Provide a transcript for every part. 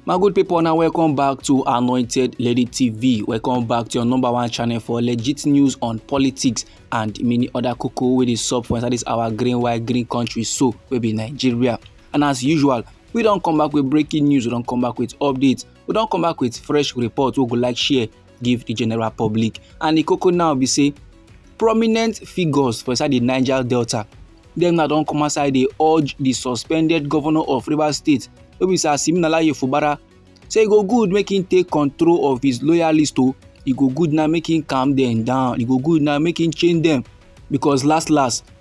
My good people, now welcome back to Anointed Lady TV. Welcome back to your number one channel for legit news on politics and many other cocoa with the sub for inside this our white green country, so we be Nigeria. And as usual, we don't come back with breaking news, we don't come back with updates, we don't come back with fresh reports we go like share, give the general public. And the cocoa now be say prominent figures for inside the Niger Delta. Them now don't come outside, they urge the suspended governor of Rivers State, wey be Sir Siminalayi Fubara, say e go good make him take control of his loyalists o. E go good now make him calm them down. E go good now make him change them, because last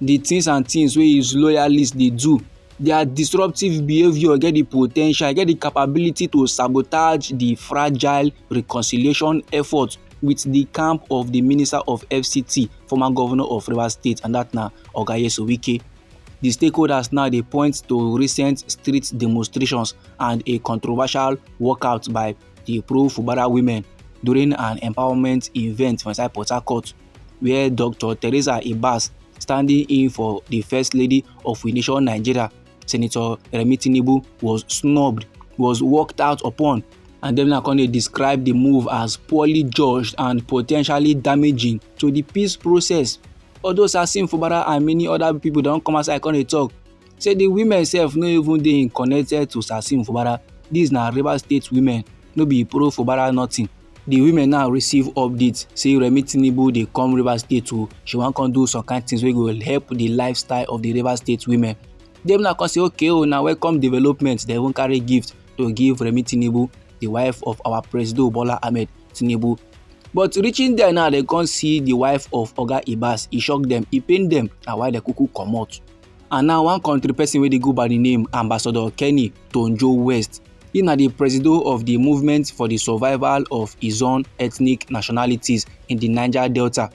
the things wey his loyalists dey do, their disruptive behaviour get the po ten tial, get the capability to sabotage the fragile reconciliation effort with the camp of the Minister of FCT, former governor of Rivers State, and that na Oga Nyesom Wike. The stakeholders now they point to recent street demonstrations and a controversial walkout by the pro-Fubara women during an empowerment event from inside Port Harcourt, where Dr. Teresa Ibas, standing in for the First Lady of We Nation Nigeria, Senator Remi Tinubu, was snubbed, was walked out upon, and them now can describe the move as poorly judged and potentially damaging to the peace process. Although Sasim Fubara and many other people don't come outside and talk, say the women self no even dey connected to Sasim Fubara. These na Rivers State women, no be pro Fubara nothing. The women now receive updates say Remi Tinubu dey come Rivers State too. She wan come do some kind things wey go help the lifestyle of the Rivers State women. Dem now come say okay now welcome development. They won't carry gift to give Remi Tinubu, the wife of our President Bola Ahmed Tinubu. But reaching there now, they can't see the wife of Oga Ibas. He shocked them, he pained them, and why the cuckoo come out. And now one country person where they go by the name Ambassador Kenny Tonjo West. He na the president of the movement for the survival of his own ethnic nationalities in the Niger Delta.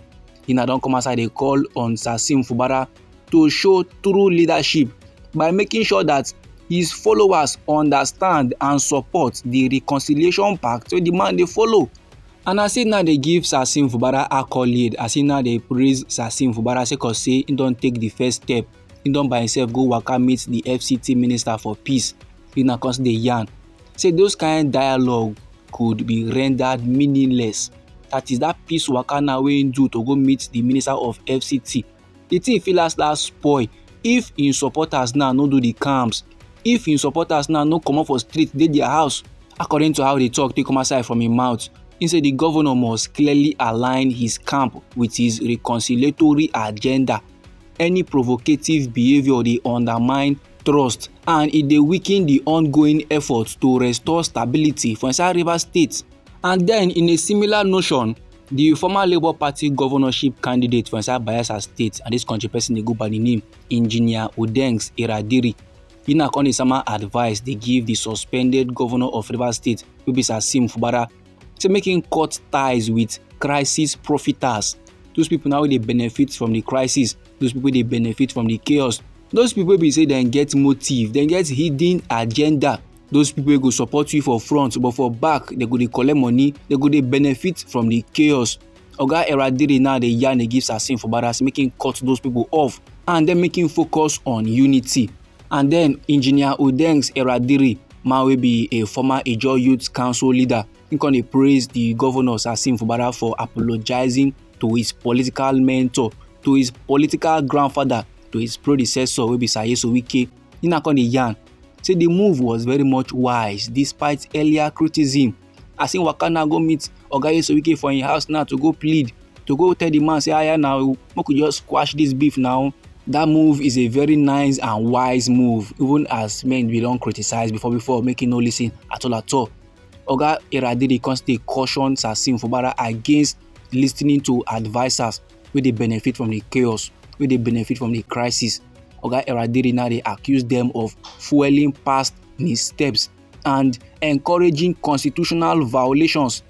He now don't come outside, they call on Sasim Fubara to show true leadership by making sure that his followers understand and support the reconciliation pact so the man they follow. And as now they give Sasim Fubara accolade, as now they praise Sasim Fubara because say he don't take the first step. He don't by himself go waka meet the FCT Minister for Peace. He now comes the yarn. Say those kind of dialogue could be rendered meaningless. That is that peace waka now we do to go meet the Minister of FCT. The thing feel last spoil if in supporters now no do the camps. If in supporters now no come up for street, they their house. According to how they talk, they come aside from his mouth. He said the governor must clearly align his camp with his reconciliatory agenda. Any provocative behavior they undermine trust and it they weaken the ongoing efforts to restore stability for inside Rivers State. And then in a similar notion, the former Labour Party governorship candidate for inside Bayelsa State, and this country person they go by the name Engineer Udengs Iradiri, he now on some advice they give the suspended governor of Rivers State, who be Sasim Fubara, to making cut ties with crisis profiteers. Those people now they benefit from the crisis. Those people they benefit from the chaos. Those people be say they get motive, they get hidden agenda. Those people go support you for front, but for back they go they collect money. They go they benefit from the chaos. Oga Eradiri now they yarn they give Sasim Fubara, making cut those people off and then making focus on unity. And then Engineer Udengs Eradiri, man will be a former Ijaw Youth Council leader. He can praise the governor Sasim Fubara for apologizing to his political mentor, to his political grandfather, to his predecessor, will be Sir Nyesom Wike. He now can yarn say the move was very much wise despite earlier criticism. As in Wakana go meet Oga Nyesom Wike for his house now to go plead, to go tell the man say, "Ah, now we could just squash this beef now." That move is a very nice and wise move, even as men we don't criticize before making no listen at all. Oga Eradiri constantly cautioned Sasim Fubara against listening to advisors where they benefit from the chaos, where they benefit from the crisis. Oga Eradiri now they accuse them of fueling past missteps and encouraging constitutional violations.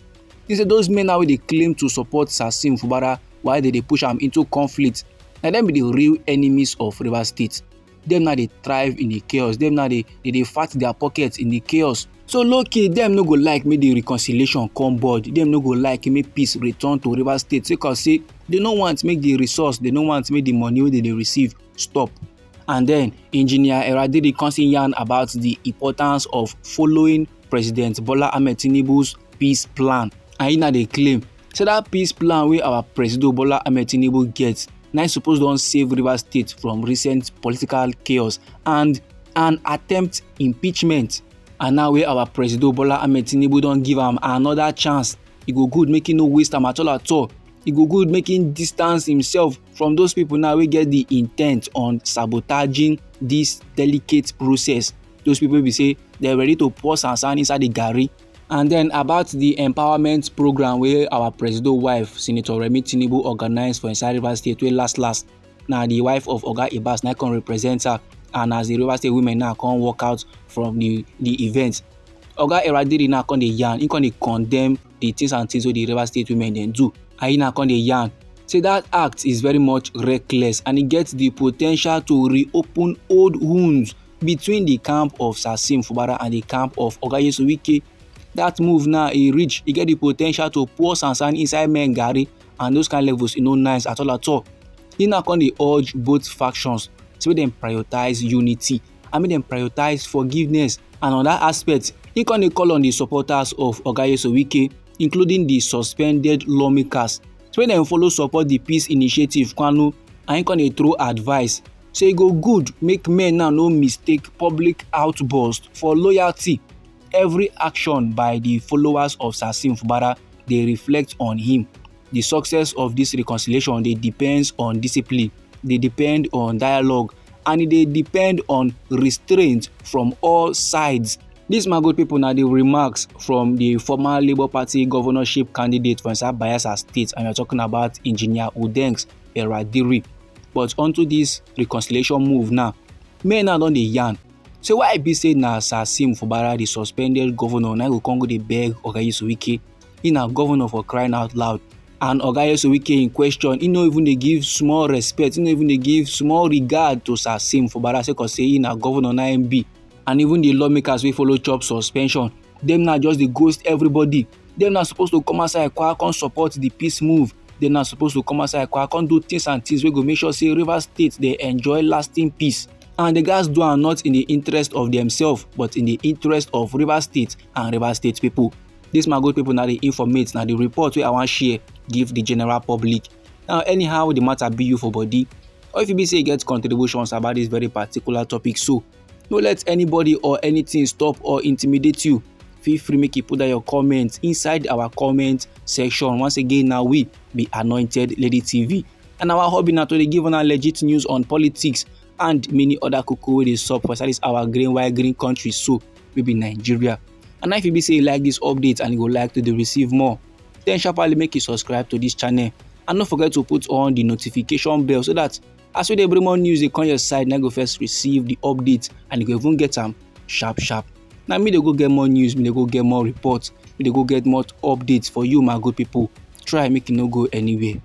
He said those men now they claim to support Sasim Fubara while they push them into conflict. Now them be the real enemies of Rivers State. Them now they thrive in the chaos. Them now they fat their pockets in the chaos. So low-key, them no go like make the reconciliation come board. Them no go like make peace return to Rivers State. Because say they don't want to make the resource, they don't want to make the money wey they receive stop. And then Engineer Eradiri constantly yarn about the importance of following President Bola Ahmed Tinubu's peace plan, and he now dey claim say that peace plan wey our President Bola Ahmed Tinubu get na im suppose don save Rivers State from recent political chaos and an attempt impeachment. And now wey our President Bola Ahmed Tinubu don give am another chance, e go good make e no waste am at all. E go good make e distance himself from those people now wey get the intent on sabotaging this delicate process. Those people be say they ready to pour sand inside the garri. And then about the empowerment program wey our president wife Senator Remi Tinubu organize for inside Rivers State wey last na the wife of Oga Ibas na come represent her, and as the Rivers State women now come walk out from the event, Oga Eradiri now come dey yarn, he come dey condemn the things wey the Rivers State women dem do, and he now come dey yarn say that act is very much reckless and e get the potential to reopen old wounds between the camp of Sasim Fubara and the camp of Oga Nyesom Wike. That move now e get the potential to pour sand inside men garri, and those kind levels e no nice at all. He now come dey urge both factions to make dem prioritize unity and make dem prioritize forgiveness. And on that aspect, he come dey call on the supporters of Oga Nyesom Wike, including the suspended lawmakers, so make dem follow support the peace initiative Kwanu, and he come dey throw advice say e go good make men now no mistake public outburst for loyalty. Every action by the followers of Sasim Fubara dey reflect on him. The success of this reconciliation dey depends on discipline, dey depend on dialogue, and e dey depend on restraint from all sides. Dis my good people na the remarks from the former Labour Party governorship candidate for inside Bayelsa State, and we are talking about Engineer Udengs Eradiri. But onto this reconciliation move now, men now don dey yarn. So why e be say na Sasim Fubara, the suspended governor, na go come go dey beg Oga Nyesom Wike? He na governor for crying out loud. And Oga Nyesom Wike in question, he no even dey give small respect, he no even dey give small regard to Sasim Fubara sake of say he na governor na im be. And even the lawmakers wey follow chop suspension, dem na just dey ghost everybody. Dem na supposed to come outside come support the peace move. Dem na supposed to come outside come do things wey go make sure say Rivers State dey enjoy lasting peace. And the guys do am not in the interest of themselves, but in the interest of Rivers State and Rivers State people. This my good people na the informate, na the report wey I wan share give the general public. Now anyhow the matter be you for body, or if you be say you get contributions about this very particular topic, so no let anybody or anything stop or intimidate you. Feel free make you put down your comments inside our comment section. Once again, now we be Anointed Lady TV, and our hobby na to dey give una legit news on politics and many other kuku wey dey sup for inside our green country, so we be Nigeria. And if you be say you like this update and you go like to receive more, then sharply make you subscribe to this channel, and don't forget to put on the notification bell so that as we dey bring more news dey come your side, na go first receive the update and you go even get am sharp. Now me dey go get more news, me dey go get more reports, me dey go get more updates for you my good people. Try make you no go anywhere.